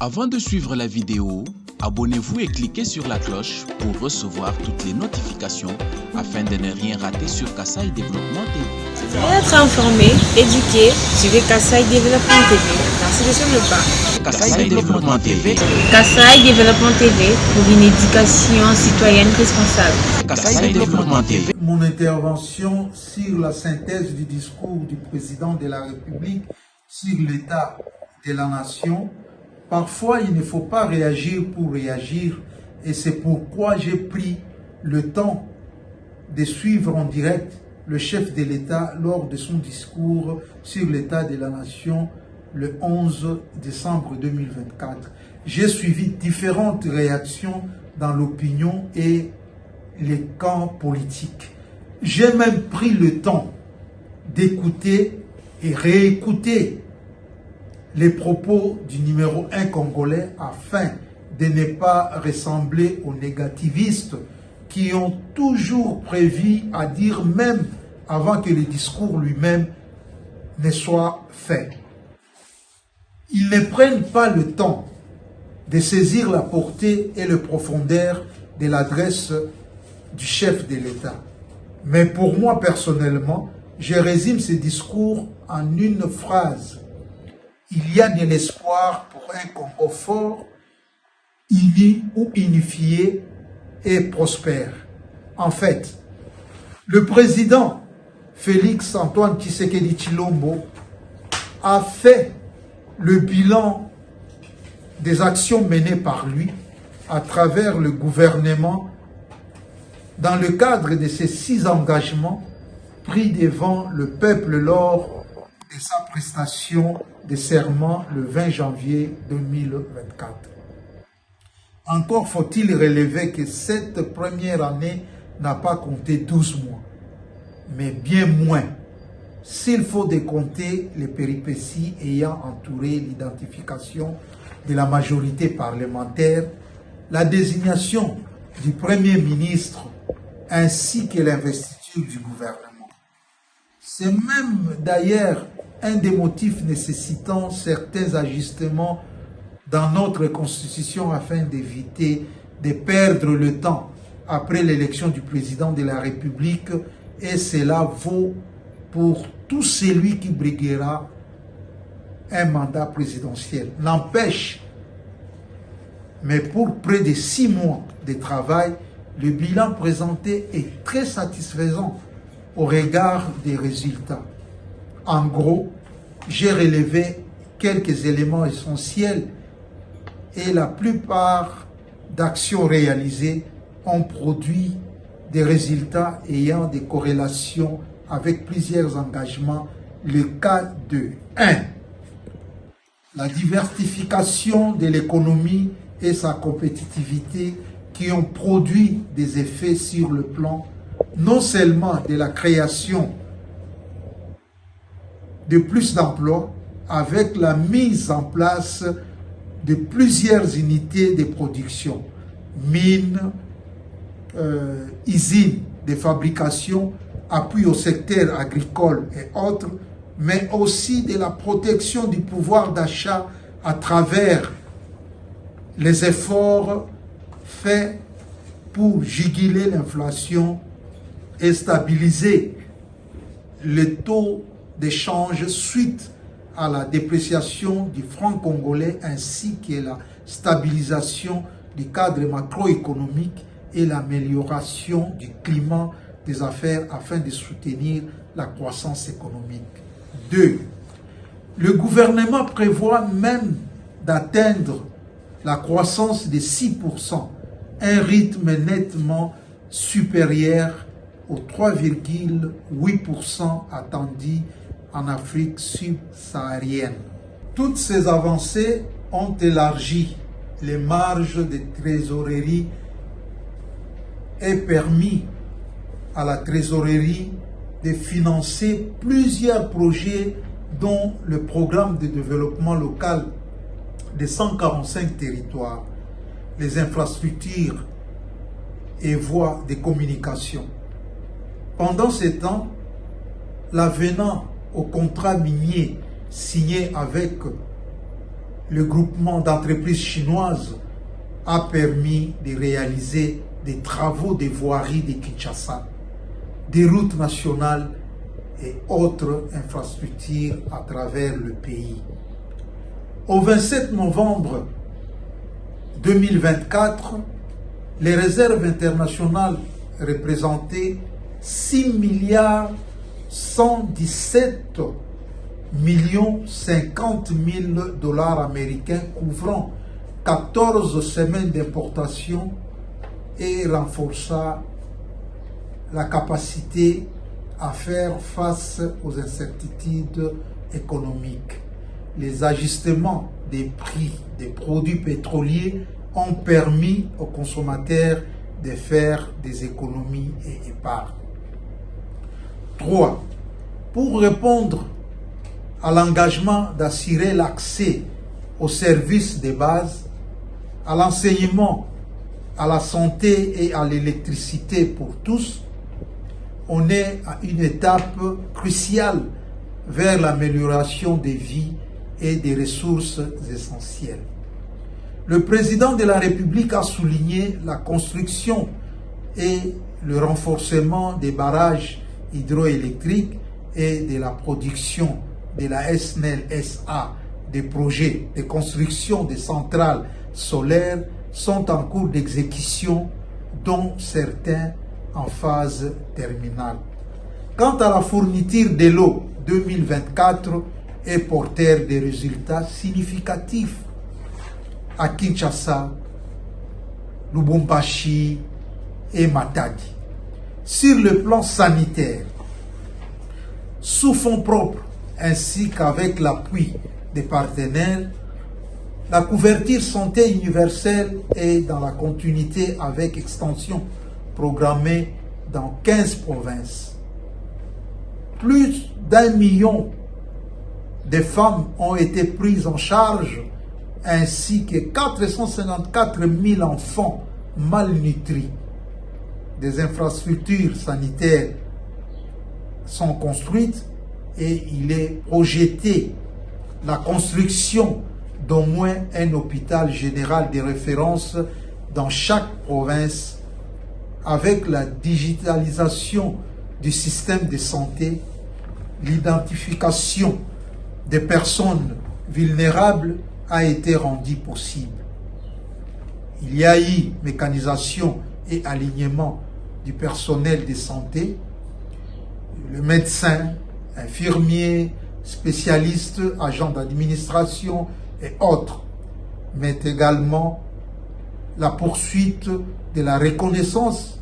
Avant de suivre la vidéo, abonnez-vous et cliquez sur la cloche pour recevoir toutes les notifications afin de ne rien rater sur Kassai Développement TV. Pour être informé, éduqué, suivez Kassai Développement TV. Merci sur le pas. Kassai Développement TV. Kassai Développement TV pour une éducation citoyenne responsable. Kassai Développement TV. Mon intervention sur la synthèse du discours du président de la République sur l'état de la nation. Parfois, il ne faut pas réagir pour réagir et c'est pourquoi j'ai pris le temps de suivre en direct le chef de l'État lors de son discours sur l'état de la nation le 11 décembre 2024. J'ai suivi différentes réactions dans l'opinion et les camps politiques. J'ai même pris le temps d'écouter et réécouter les propos du numéro 1 congolais afin de ne pas ressembler aux négativistes qui ont toujours prévu à dire même avant que le discours lui-même ne soit fait. Ils ne prennent pas le temps de saisir la portée et le profondeur de l'adresse du chef de l'État. Mais pour moi personnellement, je résume ce discours en une phrase. Il y a de l'espoir pour un Congo fort, uni ou unifié et prospère. En fait, le président Félix Antoine Tshisekedi Tshilombo a fait le bilan des actions menées par lui à travers le gouvernement dans le cadre de ces 6 engagements pris devant le peuple lors de sa prestation de serment le 20 janvier 2024. Encore faut-il relever que cette première année n'a pas compté 12 mois, mais bien moins, s'il faut décompter les péripéties ayant entouré l'identification de la majorité parlementaire, la désignation du Premier ministre ainsi que l'investiture du gouvernement. C'est même d'ailleurs un des motifs nécessitant certains ajustements dans notre constitution afin d'éviter de perdre le temps après l'élection du président de la République, et cela vaut pour tout celui qui briguera un mandat présidentiel. N'empêche, mais pour près de 6 mois de travail, le bilan présenté est très satisfaisant au regard des résultats. En gros, j'ai relevé quelques éléments essentiels et la plupart d'actions réalisées ont produit des résultats ayant des corrélations avec plusieurs engagements. Le cas de 1. La diversification de l'économie et sa compétitivité qui ont produit des effets sur le plan non seulement de la création de plus d'emplois avec la mise en place de plusieurs unités de production, mines, usines de fabrication, appui au secteur agricole et autres, mais aussi de la protection du pouvoir d'achat à travers les efforts faits pour juguler l'inflation et stabiliser le taux d'échange suite à la dépréciation du franc congolais ainsi que la stabilisation du cadre macroéconomique et l'amélioration du climat des affaires afin de soutenir la croissance économique. 2. Le gouvernement prévoit même d'atteindre la croissance de 6%, un rythme nettement supérieur aux 3,8% attendus en Afrique subsaharienne. Toutes ces avancées ont élargi les marges de trésorerie et permis à la trésorerie de financer plusieurs projets dont le programme de développement local de 145 territoires, les infrastructures et voies de communication. Pendant ce temps, l'avenant au contrat minier signé avec le groupement d'entreprises chinoises a permis de réaliser des travaux de voirie de Kinshasa, des routes nationales et autres infrastructures à travers le pays. Au 27 novembre 2024, les réserves internationales représentaient 6 milliards 117 millions 50 000 dollars américains, couvrant 14 semaines d'importation et renforça la capacité à faire face aux incertitudes économiques. Les ajustements des prix des produits pétroliers ont permis aux consommateurs de faire des économies et épargne. 3. Pour répondre à l'engagement d'assurer l'accès aux services de base, à l'enseignement, à la santé et à l'électricité pour tous, on est à une étape cruciale vers l'amélioration des vies et des ressources essentielles. Le président de la République a souligné la construction et le renforcement des barrages hydroélectriques et de la production de la SNEL SA. Des projets de construction de centrales solaires sont en cours d'exécution, dont certains en phase terminale. Quant à la fourniture de l'eau 2024 est porteur de résultats significatifs à Kinshasa, Lubumbashi et Matadi. Sur le plan sanitaire, sous fonds propres ainsi qu'avec l'appui des partenaires, la couverture santé universelle est dans la continuité avec extension programmée dans 15 provinces. Plus d'1 million de femmes ont été prises en charge, ainsi que 454 000 enfants malnutris. Des infrastructures sanitaires sont construites et il est projeté la construction d'au moins un hôpital général de référence dans chaque province, avec la digitalisation du système de santé, l'identification des personnes vulnérables a été rendue possible. Il y a eu mécanisation et alignement du personnel de santé, le médecin, infirmier, spécialistes, agents d'administration et autres, mais également la poursuite de la reconnaissance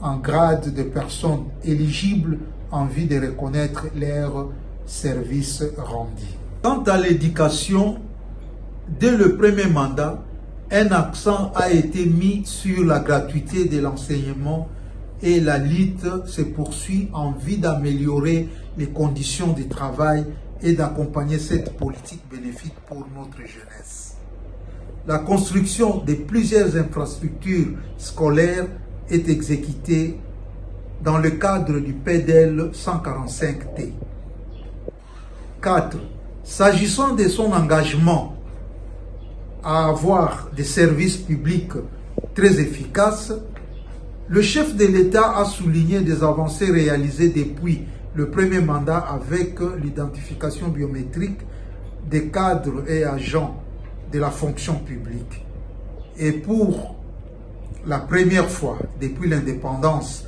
en grade de personnes éligibles en vue de reconnaître leurs services rendus. Quant à l'éducation, dès le premier mandat, un accent a été mis sur la gratuité de l'enseignement et la lutte se poursuit en vue d'améliorer les conditions de travail et d'accompagner cette politique bénéfique pour notre jeunesse. La construction de plusieurs infrastructures scolaires est exécutée dans le cadre du PDL 145T. 4. S'agissant de son engagement à avoir des services publics très efficaces, le chef de l'État a souligné des avancées réalisées depuis le premier mandat avec l'identification biométrique des cadres et agents de la fonction publique. Et pour la première fois depuis l'indépendance,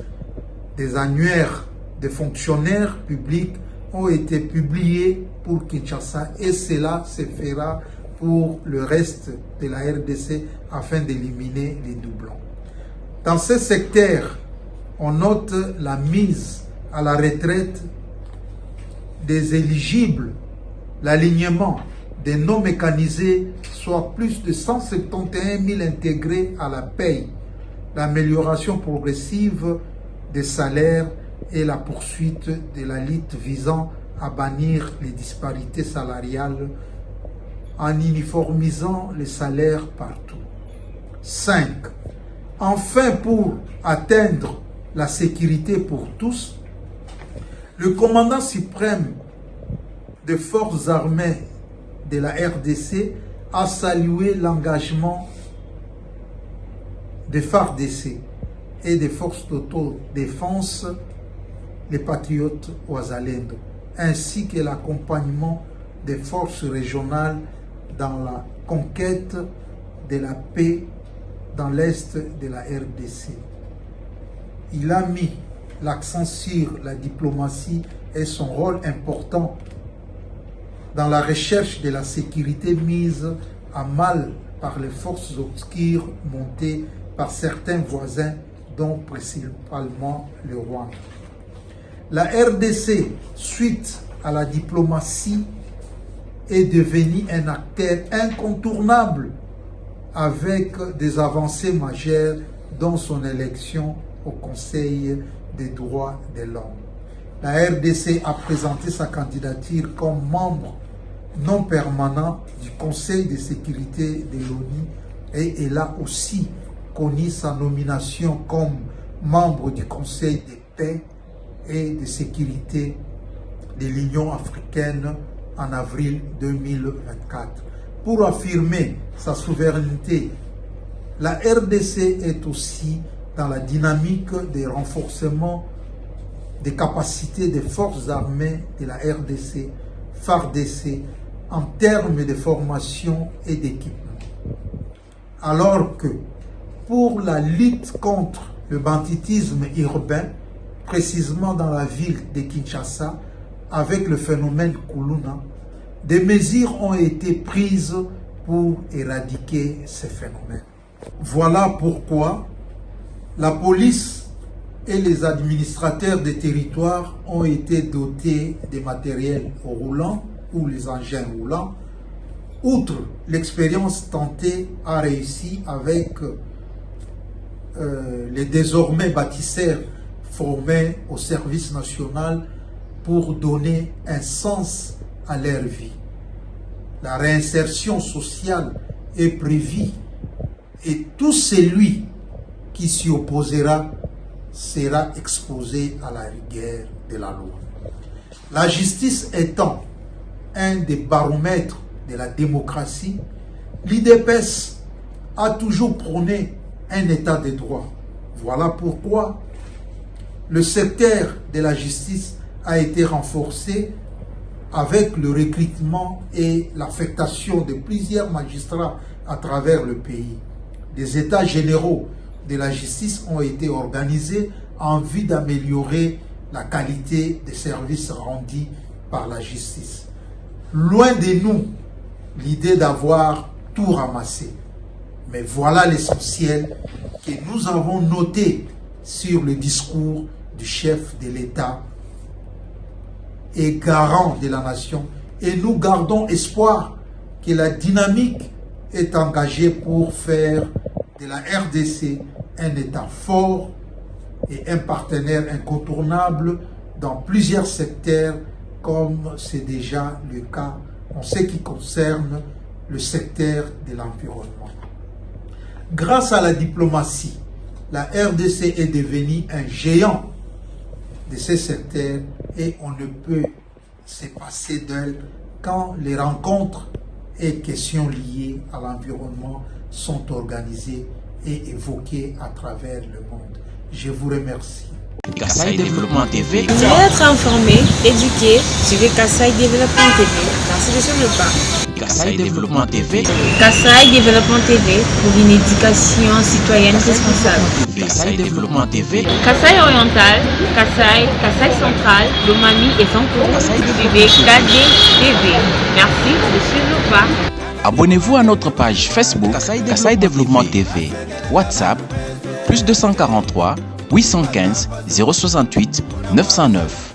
des annuaires des fonctionnaires publics ont été publiés pour Kinshasa et cela se fera pour le reste de la RDC afin d'éliminer les doublons. Dans ce secteur, on note la mise à la retraite des éligibles, l'alignement des non mécanisés, soit plus de 171 000 intégrés à la paye, l'amélioration progressive des salaires et la poursuite de la lutte visant à bannir les disparités salariales en uniformisant les salaires partout. 5. Enfin, pour atteindre la sécurité pour tous, le commandant suprême des forces armées de la RDC a salué l'engagement des FARDC et des forces d'autodéfense, les patriotes Wazalendo, ainsi que l'accompagnement des forces régionales dans la conquête de la paix dans l'est de la RDC. Il a mis l'accent sur la diplomatie et son rôle important dans la recherche de la sécurité mise à mal par les forces obscures montées par certains voisins, dont principalement le Rwanda. La RDC, suite à la diplomatie, est devenue un acteur incontournable avec des avancées majeures dans son élection au Conseil des droits de l'homme. La RDC a présenté sa candidature comme membre non permanent du Conseil de sécurité de l'ONU et elle a aussi connu sa nomination comme membre du Conseil de paix et de sécurité de l'Union africaine en avril 2024. Pour affirmer sa souveraineté, la RDC est aussi dans la dynamique de renforcement des capacités des forces armées de la RDC, FARDC, en termes de formation et d'équipement. Alors que pour la lutte contre le banditisme urbain, précisément dans la ville de Kinshasa, avec le phénomène Kuluna, des mesures ont été prises pour éradiquer ces phénomènes. Voilà pourquoi la police et les administrateurs des territoires ont été dotés de matériel roulant ou les engins roulants. Outre l'expérience tentée a réussi avec les désormais bâtisseurs formés au service national pour donner un sens à leur vie. La réinsertion sociale est prévue et tout celui qui s'y opposera sera exposé à la rigueur de la loi. La justice étant un des baromètres de la démocratie, l'IDPS a toujours prôné un état de droit. Voilà pourquoi le secteur de la justice a été renforcé avec le recrutement et l'affectation de plusieurs magistrats à travers le pays. Des états généraux de la justice ont été organisés en vue d'améliorer la qualité des services rendus par la justice. Loin de nous l'idée d'avoir tout ramassé. Mais voilà l'essentiel que nous avons noté sur le discours du chef de l'État et garant de la nation. Et nous gardons espoir que la dynamique est engagée pour faire de la RDC un État fort et un partenaire incontournable dans plusieurs secteurs, comme c'est déjà le cas en ce qui concerne le secteur de l'environnement. Grâce à la diplomatie, la RDC est devenue un géant de ces secteurs et on ne peut se passer d'elle quand les rencontres et questions liées à l'environnement sont organisées et évoquées à travers le monde. Je vous remercie. Kassai Développement TV. Vous voulez être informé, éduqué, suivez Kassai Développement TV. Merci de suivre le pas. Kassai Développement TV. Kassai Développement TV pour une éducation citoyenne responsable. Kassai Développement TV. Kassai Oriental, Kassai Central, Lomami et Sanko. Suivez KD TV. Merci de suivre le pas. Abonnez-vous à notre page Facebook Kassai Développement TV. WhatsApp +243 815 068 909.